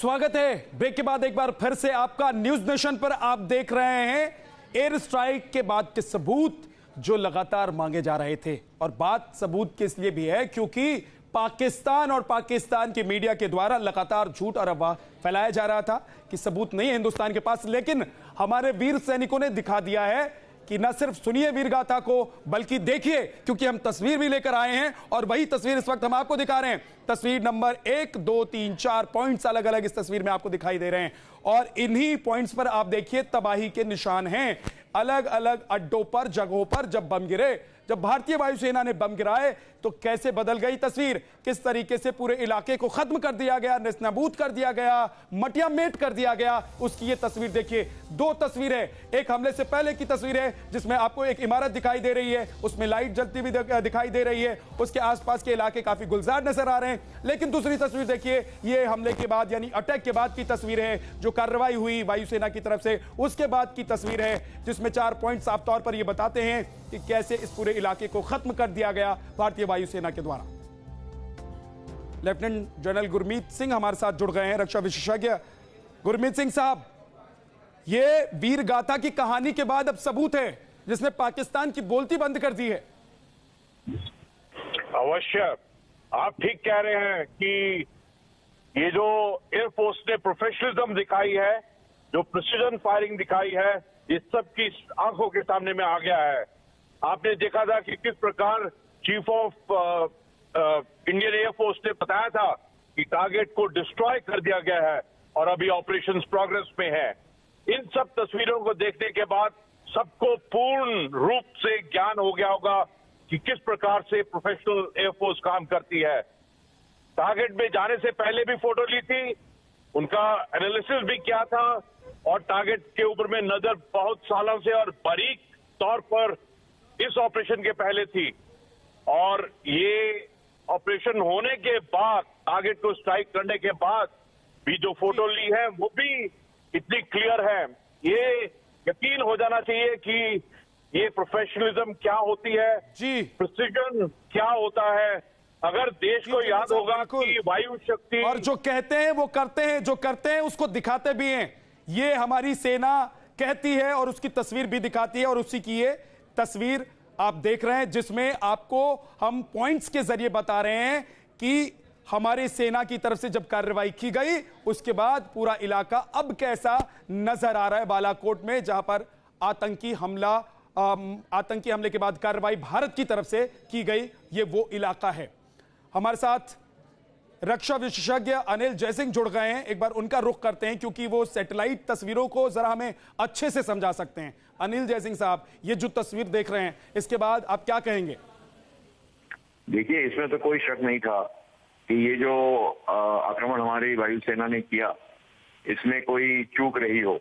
स्वागत है। ब्रेक के बाद एक बार फिर से आपका न्यूज नेशन पर आप देख रहे हैं एयर स्ट्राइक के बाद के सबूत जो लगातार मांगे जा रहे थे। और बात सबूत के इसलिए भी है क्योंकि पाकिस्तान और पाकिस्तान की मीडिया के द्वारा लगातार झूठ और अफवाह फैलाया जा रहा था कि सबूत नहीं है हिंदुस्तान के पास, लेकिन हमारे वीर सैनिकों ने दिखा दिया है कि न सिर्फ सुनिए वीर गाथा को बल्कि देखिए, क्योंकि हम तस्वीर भी लेकर आए हैं और वही तस्वीर इस वक्त हम आपको दिखा रहे हैं। तस्वीर नंबर 1, 2, 3, 4 पॉइंट्स अलग अलग इस तस्वीर में आपको दिखाई दे रहे हैं और इन्हीं पॉइंट्स पर आप देखिए तबाही के निशान हैं। अलग अलग अड्डों पर, जगहों पर जब बम गिरे, जब भारतीय वायुसेना ने बम गिराए तो कैसे बदल गई तस्वीर, किस तरीके से पूरे इलाके को खत्म कर दिया गया, नेस्तनाबूद कर दिया गया, मटिया मेट कर दिया गया, उसकी ये तस्वीर देखिए। दो तस्वीरें, एक हमले से पहले की तस्वीर है जिसमें आपको एक इमारत दिखाई दे रही है, उसमें लाइट जलती हुई दिखाई दे रही है, उसके आसपास के इलाके काफी गुलजार नजर आ रहे हैं। लेकिन दूसरी तस्वीर देखिए, ये हमले के बाद यानी अटैक के बाद की तस्वीर है, जो कार्रवाई हुई वायुसेना की तरफ से उसके बाद की तस्वीर है, जिसमें 4 पॉइंट साफ तौर पर यह बताते हैं कि कैसे इस पूरे इलाके को खत्म कर दिया गया भारतीय वायुसेना के द्वारा। लेफ्टिनेंट जनरल गुरमीत सिंह हमारे साथ जुड़ गए हैं, रक्षा विशेषज्ञ। गुरमीत सिंह साहब, ये वीर गाथा की कहानी के बाद अब सबूत है जिसने पाकिस्तान की बोलती बंद कर दी है। अवश्य, आप ठीक कह रहे हैं कि ये जो एयरफोर्स ने प्रोफेशनलिज्म दिखाई है, जो प्रिसीजन फायरिंग दिखाई है, इस सब की आंखों के सामने में आ गया है। आपने देखा था कि किस प्रकार चीफ ऑफ इंडियन एयरफोर्स ने बताया था कि टारगेट को डिस्ट्रॉय कर दिया गया है और अभी ऑपरेशंस प्रोग्रेस में है। इन सब तस्वीरों को देखने के बाद सबको पूर्ण रूप से ज्ञान हो गया होगा कि किस प्रकार से प्रोफेशनल एयरफोर्स काम करती है। टारगेट में जाने से पहले भी फोटो ली थी, उनका एनालिसिस भी किया था और टारगेट के ऊपर में नजर बहुत सालों से और बारीक तौर पर इस ऑपरेशन के पहले थी। और ये ऑपरेशन होने के बाद, टारगेट को स्ट्राइक करने के बाद भी जो फोटो ली है वो भी इतनी क्लियर है। ये यकीन हो जाना चाहिए कि ये प्रोफेशनलिज्म क्या होती है जी, प्रिसीजन क्या होता है। अगर देश को याद होगा कि वायु शक्ति, और जो कहते हैं वो करते हैं, जो करते हैं उसको दिखाते भी हैं। ये हमारी सेना कहती है और उसकी तस्वीर भी दिखाती है और उसी की ये तस्वीर आप देख रहे हैं जिसमें आपको हम पॉइंट्स के जरिए बता रहे हैं कि हमारी सेना की तरफ से जब कार्रवाई की गई उसके बाद पूरा इलाका अब कैसा नजर आ रहा है। बालाकोट में जहां पर आतंकी हमले के बाद कार्रवाई भारत की तरफ से की गई, ये वो इलाका है। हमारे साथ रक्षा विशेषज्ञ अनिल जयसिंह जुड़ गए हैं, एक बार उनका रुख करते हैं क्योंकि वो सैटेलाइट तस्वीरों को जरा हमें अच्छे से समझा सकते हैं। अनिल जयसिंह साहब, ये जो तस्वीर देख रहे हैं इसके बाद आप क्या कहेंगे? देखिए, इसमें तो कोई शक नहीं था कि ये जो आक्रमण हमारी वायुसेना ने किया इसमें कोई चूक रही हो।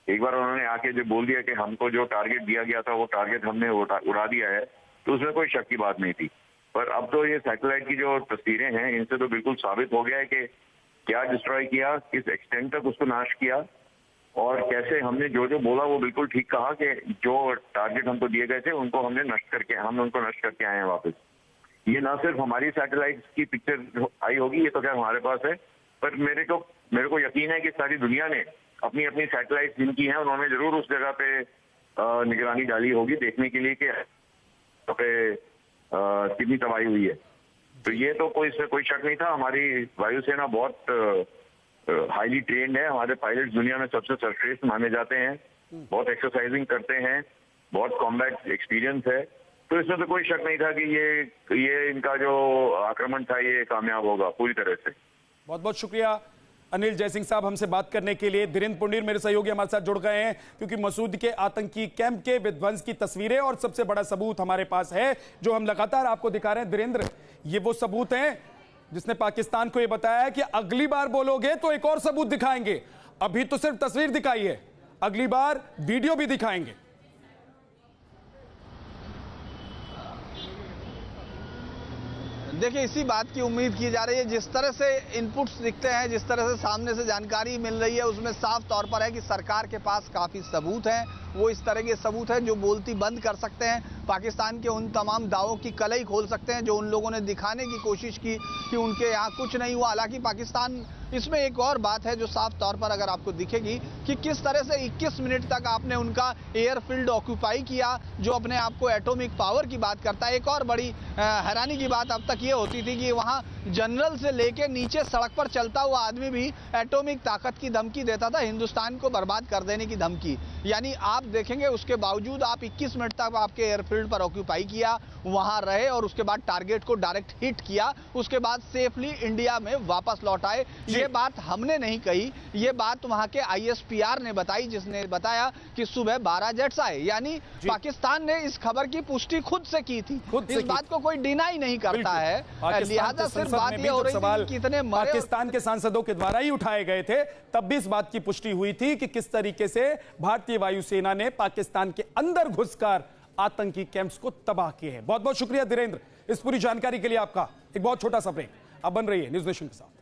एक बार उन्होंने आके जो बोल दिया कि हमको जो टारगेट दिया गया था वो टारगेट हमने उड़ा दिया है, तो उसमें कोई शक की बात नहीं थी। पर अब तो ये सैटेलाइट की जो तस्वीरें हैं इनसे तो बिल्कुल साबित हो गया है कि क्या डिस्ट्रॉय किया, किस एक्सटेंट तक उसको नाश किया और कैसे हमने जो जो बोला वो बिल्कुल ठीक कहा कि जो टारगेट हमको दिए गए थे उनको हम उनको नष्ट करके आए हैं वापस। ये ना सिर्फ हमारी सैटेलाइट की पिक्चर आई होगी, ये तो क्या हमारे पास है, पर मेरे को यकीन है कि सारी दुनिया ने अपनी अपनी सैटेलाइट जिनकी हैं उन्होंने जरूर उस जगह पे निगरानी डाली होगी देखने के लिए कि कितनी तबाही हुई है। तो ये तो इसमें कोई शक नहीं था। हमारी वायुसेना बहुत हाईली ट्रेन्ड है, हमारे पायलट दुनिया में सबसे सर्वश्रेष्ठ माने जाते हैं, बहुत एक्सरसाइजिंग करते हैं, बहुत कॉम्बैट एक्सपीरियंस है। तो इसमें तो कोई शक नहीं था कि ये इनका जो आक्रमण था ये कामयाब होगा पूरी तरह से। बहुत बहुत शुक्रिया अनिल जयसिंह साहब हमसे बात करने के लिए। धीरेन्द्र पुंडीर मेरे सहयोगी हमारे साथ जुड़ गए हैं क्योंकि मसूद के आतंकी कैंप के विध्वंस की तस्वीरें और सबसे बड़ा सबूत हमारे पास है जो हम लगातार आपको दिखा रहे हैं। धीरेन्द्र, ये वो सबूत हैं जिसने पाकिस्तान को यह बताया है कि अगली बार बोलोगे तो एक और सबूत दिखाएंगे, अभी तो सिर्फ तस्वीर दिखाई है, अगली बार वीडियो भी दिखाएंगे। देखिए, इसी बात की उम्मीद की जा रही है। जिस तरह से इनपुट्स दिखते हैं, जिस तरह से सामने से जानकारी मिल रही है, उसमें साफ तौर पर है कि सरकार के पास काफ़ी सबूत हैं। वो इस तरह के सबूत हैं जो बोलती बंद कर सकते हैं, पाकिस्तान के उन तमाम दावों की कलई खोल सकते हैं जो उन लोगों ने दिखाने की कोशिश की कि उनके यहाँ कुछ नहीं हुआ। हालांकि पाकिस्तान इसमें एक और बात है जो साफ तौर पर अगर आपको दिखेगी कि किस तरह से 21 मिनट तक आपने उनका एयरफील्ड ऑक्यूपाई किया, जो अपने आप को एटॉमिक पावर की बात करता है। एक और बड़ी हैरानी की बात अब तक ये होती थी कि वहां जनरल से लेके नीचे सड़क पर चलता हुआ आदमी भी एटॉमिक ताकत की धमकी देता था, हिंदुस्तान को बर्बाद कर देने की धमकी। यानी आप देखेंगे उसके बावजूद आप 21 मिनट तक आपके एयरफील्ड पर ऑक्यूपाई किया, वहां रहे और उसके बाद टारगेट को डायरेक्ट हिट किया, उसके बाद सेफली इंडिया में वापस लौट आए। ये बात हमने नहीं कही, ये बात वहां के ISPR ने बताई, जिसने बताया कि सुबह 12 जेट्स आए। यानी पाकिस्तान ने इस खबर की पुष्टि खुद से की थी, इस बात को कोई डिनाई नहीं करता है। लिहाजा सिर्फ बात ये हो रही थी कि कितने पाकिस्तान के सांसदों के द्वारा ही उठाए गए थे, तब भी इस बात की पुष्टि हुई थी कि किस तरीके से भारतीय वायुसेना ने पाकिस्तान के अंदर घुसकर आतंकी कैंप्स को तबाह किए हैं। बहुत बहुत शुक्रिया धीरेन्द्र इस पूरी जानकारी के लिए आपका। एक बहुत छोटा सा ब्रेक, अब बन रही है न्यूज़ नेशन के साथ।